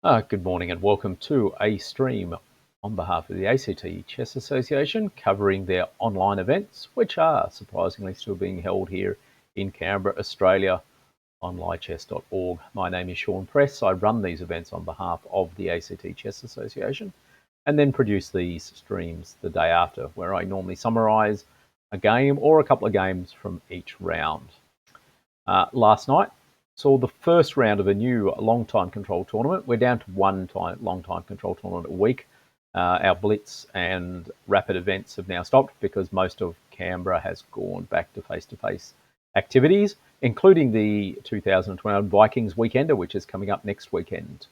Good morning and welcome to a stream on behalf of the ACT Chess Association covering their online events, which are surprisingly still being held here in Canberra, Australia on lichess.org. My name is Sean Press. I run these events on behalf of the ACT Chess Association and then produce these streams the day after, where I normally summarise a game or a couple of games from each round. Last night saw the first round of a new long time control tournament. We're down to one long time control tournament a week. Our blitz and rapid events have now stopped because most of Canberra has gone back to face-to-face activities, including the 2021 Vikings Weekender, which is coming up next weekend.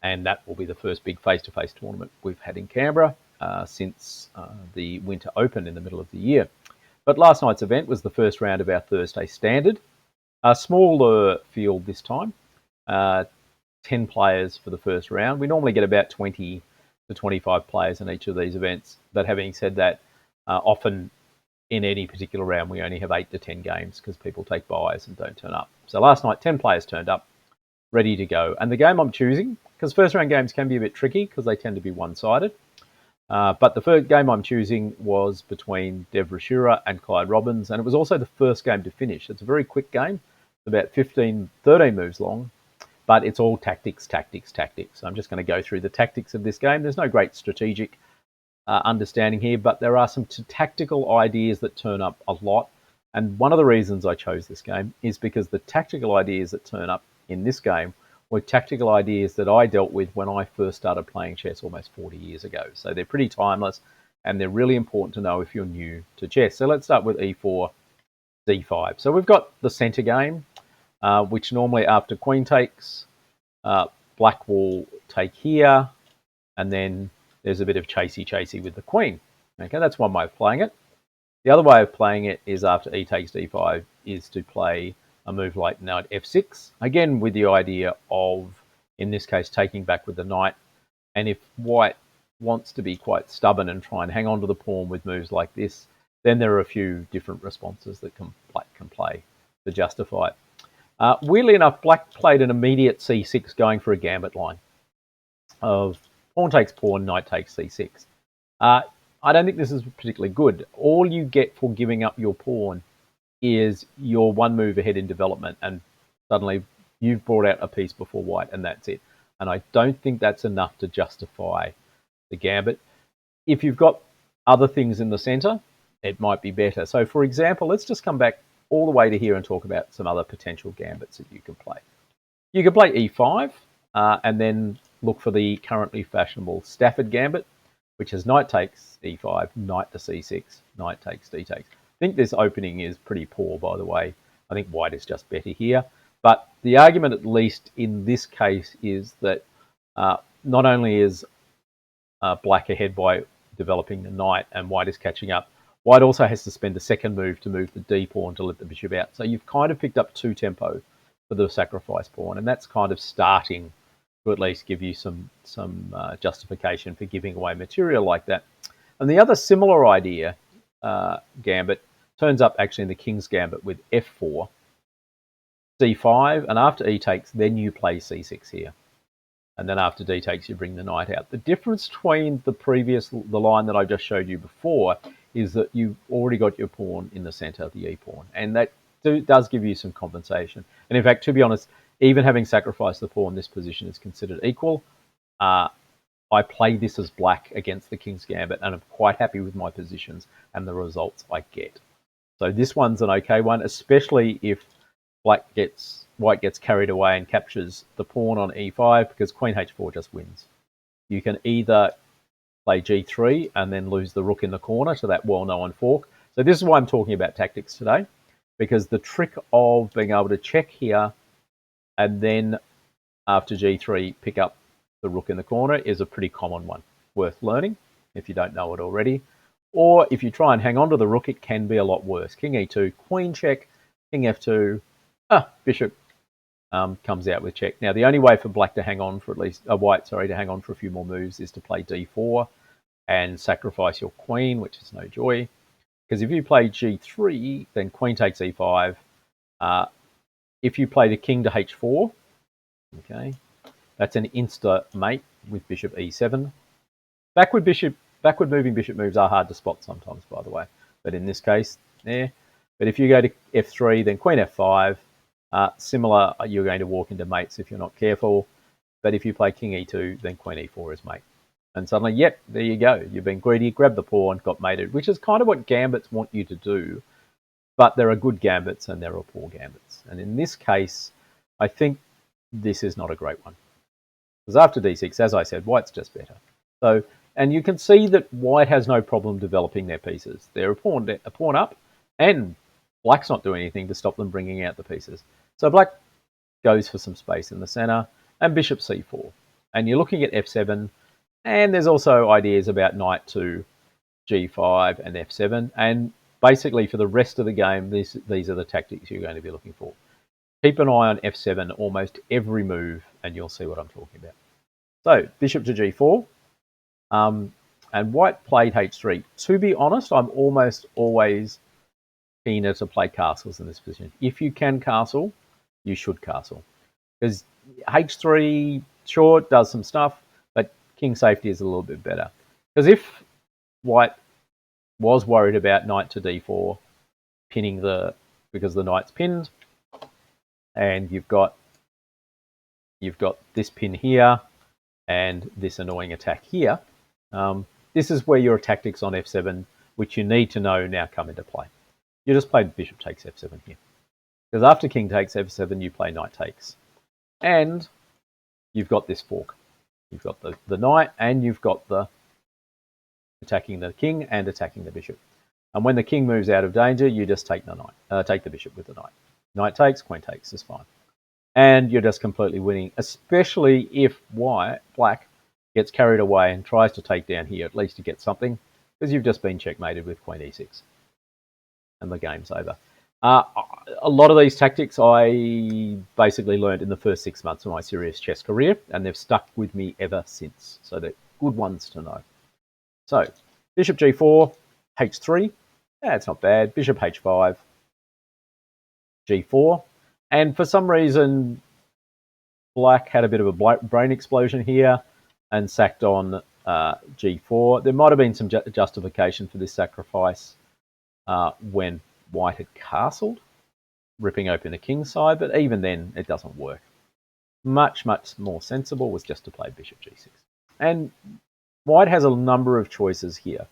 And that will be the first big face-to-face tournament we've had in Canberra since the Winter Open in the middle of the year. But last night's event was the first round of our Thursday Standard. A smaller field this time, 10 players for the first round. We normally get about 20 to 25 players in each of these events. But having said that, often in any particular round, we only have 8 to 10 games because people take buys and don't turn up. So last night, 10 players turned up, ready to go. And the game I'm choosing, because first round games can be a bit tricky because they tend to be one-sided. But the first game I'm choosing was between Dev Rashura and Clyde Robbins, and it was also the first game to finish. It's a very quick game. It's about 13 moves long, but it's all tactics, tactics, tactics. I'm just going to go through the tactics of this game. There's no great strategic understanding here, but there are some tactical ideas that turn up a lot. And one of the reasons I chose this game is because the tactical ideas that turn up in this game were tactical ideas that I dealt with when I first started playing chess almost 40 years ago. So they're pretty timeless and they're really important to know if you're new to chess. So let's start with e4, d5. So we've got the center game, which normally after queen takes, black will take here, and then there's a bit of chasey with the queen. Okay, that's one way of playing it. The other way of playing it is after e takes d5 is to play a move like knight f6, again with the idea of, in this case, taking back with the knight. And if white wants to be quite stubborn and try and hang on to the pawn with moves like this, then there are a few different responses that black can play to justify it. Weirdly enough, black played an immediate c6 going for a gambit line of pawn takes pawn, knight takes c6. I don't think this is particularly good. All you get for giving up your pawn is you're one move ahead in development, and suddenly you've brought out a piece before white, and that's it. And I don't think that's enough to justify the gambit. If you've got other things in the center, it might be better. So, for example, let's just come back all the way to here and talk about some other potential gambits that you can play. You can play e5 and then look for the currently fashionable Stafford gambit, which is knight takes e5, knight to c6, knight takes d takes. I think this opening is pretty poor, by the way. I think white is just better here. But the argument, at least in this case, is that not only is black ahead by developing the knight and white is catching up, white also has to spend a second move to move the d pawn to let the bishop out. So you've kind of picked up 2 tempo for the sacrifice pawn, and that's kind of starting to at least give you some justification for giving away material like that. And the other similar idea, gambit, turns up actually in the king's gambit with f4, c5, and after e takes, then you play c6 here. And then after d takes, you bring the knight out. The difference between the line that I just showed you before is that you've already got your pawn in the center, the e-pawn. And that does give you some compensation. And in fact, to be honest, even having sacrificed the pawn, this position is considered equal. I play this as black against the king's gambit, and I'm quite happy with my positions and the results I get. So this one's an okay one, especially if white gets carried away and captures the pawn on e5, because queen h4 just wins. You can either play g3 and then lose the rook in the corner to that well-known fork. So this is why I'm talking about tactics today, because the trick of being able to check here and then after g3 pick up the rook in the corner is a pretty common one, worth learning if you don't know it already. Or if you try and hang on to the rook, it can be a lot worse. King e2, queen check, king f2, bishop comes out with check. Now, the only way for black to hang on for white to hang on for a few more moves is to play d4 and sacrifice your queen, which is no joy. Because if you play g3, then queen takes e5. If you play the king to h4, okay, That's an insta mate with bishop e7. Backward moving bishop moves are hard to spot sometimes, by the way. But in this case, there. But if you go to f3, then queen f5. Similar, you're going to walk into mates if you're not careful. But if you play king e2, then queen e4 is mate. And suddenly, yep, there you go. You've been greedy, grabbed the pawn, got mated, which is kind of what gambits want you to do. But there are good gambits and there are poor gambits. And in this case, I think this is not a great one. Because after d6, as I said, white's just better. So, and you can see that white has no problem developing their pieces. They're a pawn up, and black's not doing anything to stop them bringing out the pieces. So black goes for some space in the center, and bishop c4. And you're looking at f7, and there's also ideas about knight to g5 and f7. And basically, for the rest of the game, these are the tactics you're going to be looking for. Keep an eye on f7 almost every move, and you'll see what I'm talking about. So, bishop to g4. And white played h3. To be honest, I'm almost always keener to play castles in this position. If you can castle, you should castle. Because h3, sure, does some stuff, but king safety is a little bit better. Because if white was worried about knight to d4, pinning because the knight's pinned, and you've got this pin here, and this annoying attack here, this is where your tactics on f7, which you need to know, now come into play. You just played bishop takes f7 here. Because after king takes f7, you play knight takes. And you've got this fork. You've got the knight, and you've got the attacking the king and attacking the bishop. And when the king moves out of danger, you just take the knight, take the bishop with the knight. Knight takes, queen takes is fine. And you're just completely winning, especially if black gets carried away and tries to take down here, at least to get something, because you've just been checkmated with queen e6. And the game's over. A lot of these tactics I basically learned in the first 6 months of my serious chess career, and they've stuck with me ever since. So they're good ones to know. So, bishop g4, h3. That's not bad. Bishop h5, g4. And for some reason, black had a bit of a brain explosion here and sacked on g4. There might have been some justification for this sacrifice when white had castled, ripping open the king's side, but even then, it doesn't work. Much, much more sensible was just to play bishop g6. And white has a number of choices here.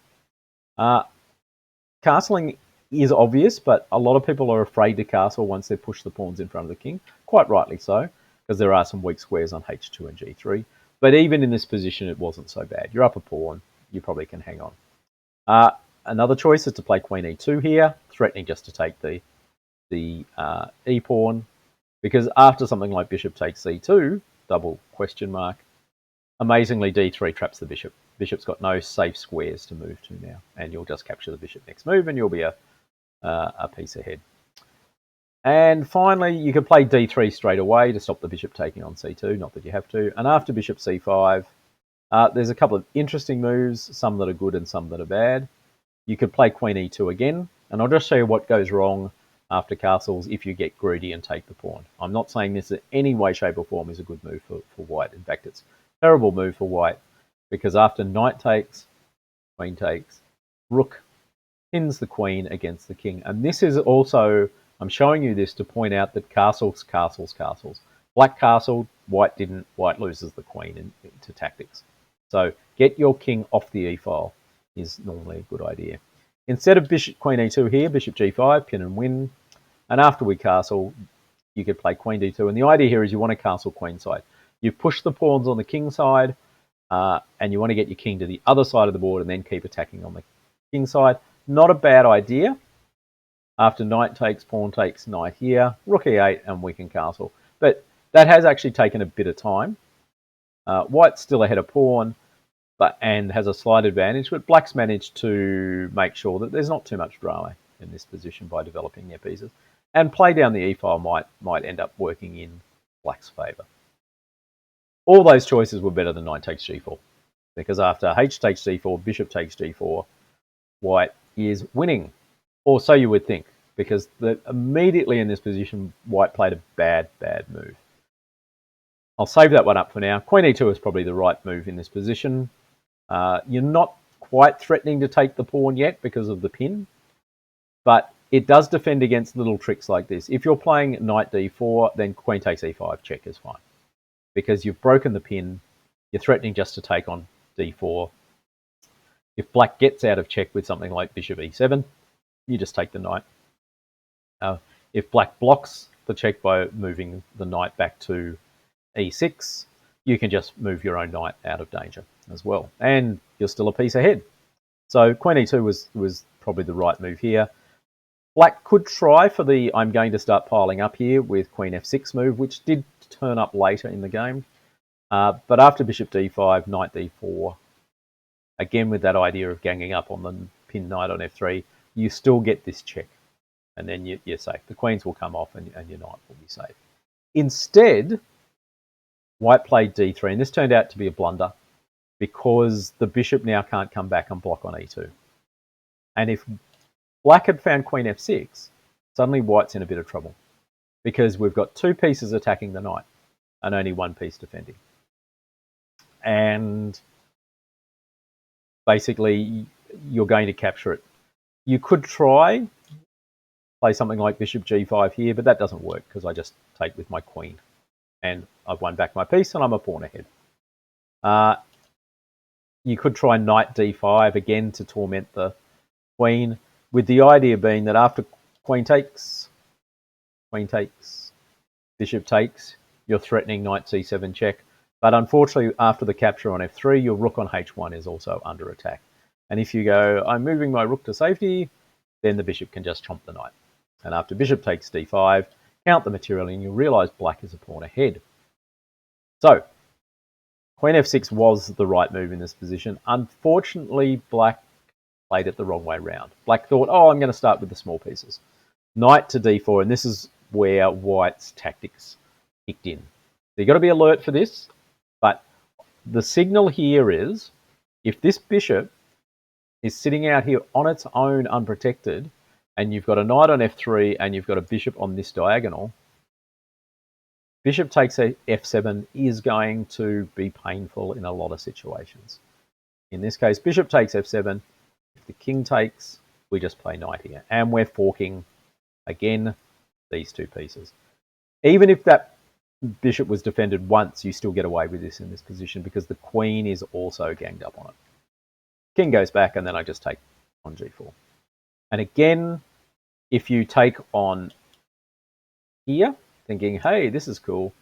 Castling is obvious, but a lot of people are afraid to castle once they push the pawns in front of the king. Quite rightly so, because there are some weak squares on h2 and g3. But even in this position, it wasn't so bad. You're up a pawn. You probably can hang on. Another choice is to play queen e2 here, threatening just to take the e-pawn. Because after something like bishop takes c2, double question mark, amazingly d3 traps the bishop. Bishop's got no safe squares to move to now, and you'll just capture the bishop next move, and you'll be a piece ahead. And finally, you can play d3 straight away to stop the bishop taking on c2, not that you have to. And after bishop c5, there's a couple of interesting moves, some that are good and some that are bad. You could play queen e2 again, and I'll just show you what goes wrong after castles if you get greedy and take the pawn. I'm not saying this in any way, shape or form is a good move for white. In fact, it's a terrible move for white, because after knight takes, queen takes, rook pins the queen against the king. And this is also, I'm showing you this to point out that castles. Black castled, white didn't, white loses the queen into tactics. So get your king off the e-file is normally a good idea. Instead of bishop queen e2 here, bishop g5, pin and win. And after we castle, you could play queen d2. And the idea here is you want to castle queen side. You push the pawns on the king side, and you want to get your king to the other side of the board and then keep attacking on the king side. Not a bad idea. After knight takes, pawn takes, knight here, rook e8, and we can castle. But that has actually taken a bit of time. White's still ahead of pawn, and has a slight advantage, but black's managed to make sure that there's not too much drama in this position by developing their pieces. And play down the e-file might end up working in black's favour. All those choices were better than knight takes g4, because after h takes g4, bishop takes g4, white is winning. Or so you would think, because immediately in this position, white played a bad move. I'll save that one up for now. Queen e2 is probably the right move in this position. You're not quite threatening to take the pawn yet because of the pin, but it does defend against little tricks like this. If you're playing knight d4, then queen takes e5 check is fine. Because you've broken the pin, you're threatening just to take on d4. If black gets out of check with something like bishop e7, you just take the knight. If black blocks the check by moving the knight back to e6, you can just move your own knight out of danger as well. And you're still a piece ahead. So queen e2 was probably the right move here. Black could try for the I'm going to start piling up here with queen f6 move, which did turn up later in the game. But after bishop d5, knight d4, again with that idea of ganging up on the pinned knight on f3, you still get this check. And then you're safe. The queens will come off and your knight will be safe. Instead, white played d3, and this turned out to be a blunder because the bishop now can't come back and block on e2. And if black had found queen f6, suddenly white's in a bit of trouble because we've got two pieces attacking the knight and only one piece defending. And basically, you're going to capture it. You could try play something like bishop g5 here, but that doesn't work because I just take with my queen. And I've won back my piece and I'm a pawn ahead. You could try knight d5 again to torment the queen, with the idea being that after queen takes, bishop takes, you're threatening knight c7 check. But unfortunately, after the capture on f3, your rook on h1 is also under attack. And if you go, I'm moving my rook to safety, then the bishop can just chomp the knight. And after bishop takes d5, count the material and you'll realize black is a pawn ahead. So, queen f6 was the right move in this position. Unfortunately, black played it the wrong way round. Black thought, oh, I'm going to start with the small pieces. Knight to d4, and this is where white's tactics kicked in. So you've got to be alert for this, but the signal here is if this bishop is sitting out here on its own unprotected, and you've got a knight on f3 and you've got a bishop on this diagonal, bishop takes f7 is going to be painful in a lot of situations. In this case, bishop takes f7. If the king takes, we just play knight here. And we're forking, again, these two pieces. Even if that bishop was defended once, you still get away with this in this position because the queen is also ganged up on it. King goes back, and then I just take on g4. And again, if you take on here, thinking, hey, this is cool,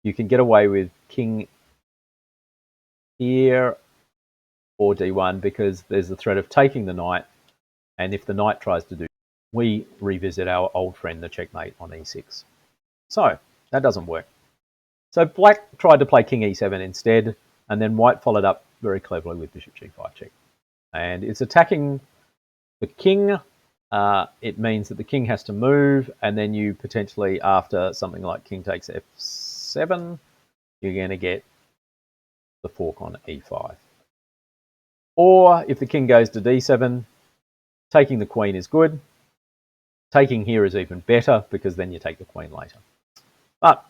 you can get away with king here or d1 because there's the threat of taking the knight. And if the knight tries to do, we revisit our old friend, the checkmate on e6. So that doesn't work. So black tried to play king e7 instead, and then white followed up very cleverly with bishop g5 check. And it's attacking the king. It means that the king has to move, and then you potentially, after something like king takes f7, you're going to get the fork on e5. Or if the king goes to d7, taking the queen is good. Taking here is even better because then you take the queen later. But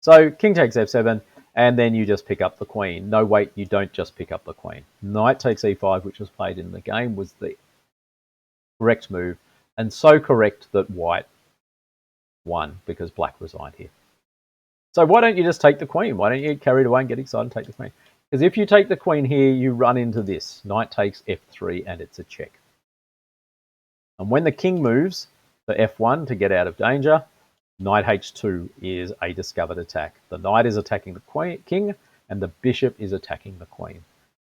so king takes f7, and then you just pick up the queen. No, wait, you don't just pick up the queen. Knight takes e5, which was played in the game, was the correct move, and so correct that white won because black resigned here. So why don't you just take the queen? Why don't you get carried away and get excited and take the queen? Because if you take the queen here, you run into this. Knight takes f3, and it's a check. And when the king moves to f1 to get out of danger, knight h2 is a discovered attack. The knight is attacking the king, and the bishop is attacking the queen.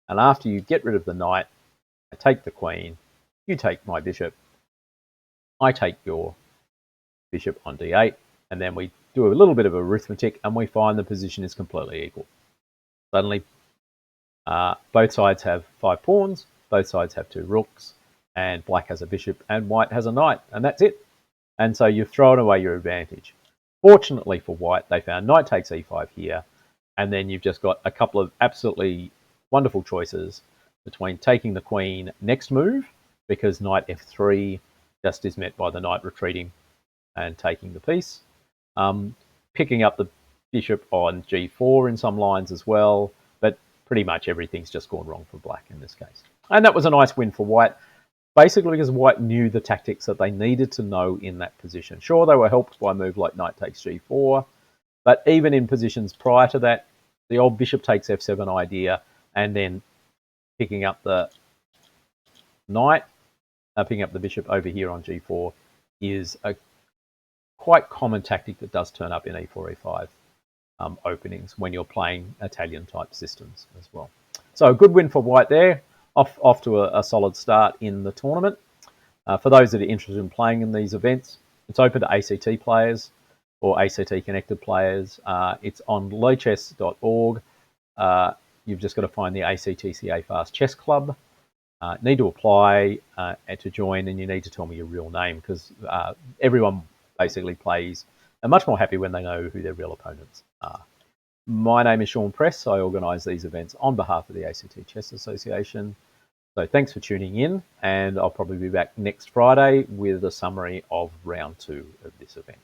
And after you get rid of the knight, I take the queen, you take my bishop, I take your bishop on d8, and then we do a little bit of arithmetic, and we find the position is completely equal. Suddenly, both sides have 5 pawns, both sides have 2 rooks, and black has a bishop, and white has a knight, and that's it. And so you've thrown away your advantage. Fortunately for white, they found knight takes e5 here, and then you've just got a couple of absolutely wonderful choices between taking the queen next move, because knight f3 just is met by the knight retreating and taking the piece, picking up the bishop on g4 in some lines as well, but pretty much everything's just gone wrong for black in this case. And that was a nice win for white, basically because white knew the tactics that they needed to know in that position. Sure, they were helped by a move like knight takes g4, but even in positions prior to that, the old bishop takes f7 idea and then picking up the knight, picking up the bishop over here on g4 is a quite common tactic that does turn up in e4, e5 openings when you're playing Italian type systems as well. So a good win for white there, off to a solid start in the tournament. For those that are interested in playing in these events, it's open to ACT players or ACT connected players. It's on lochess.org. You've just got to find the ACTCA Fast Chess Club. Need to apply to join, and you need to tell me your real name, because everyone basically plays and much more happy when they know who their real opponents are. My name is Sean Press. I organise these events on behalf of the ACT Chess Association. So thanks for tuning in, and I'll probably be back next Friday with a summary of round 2 of this event.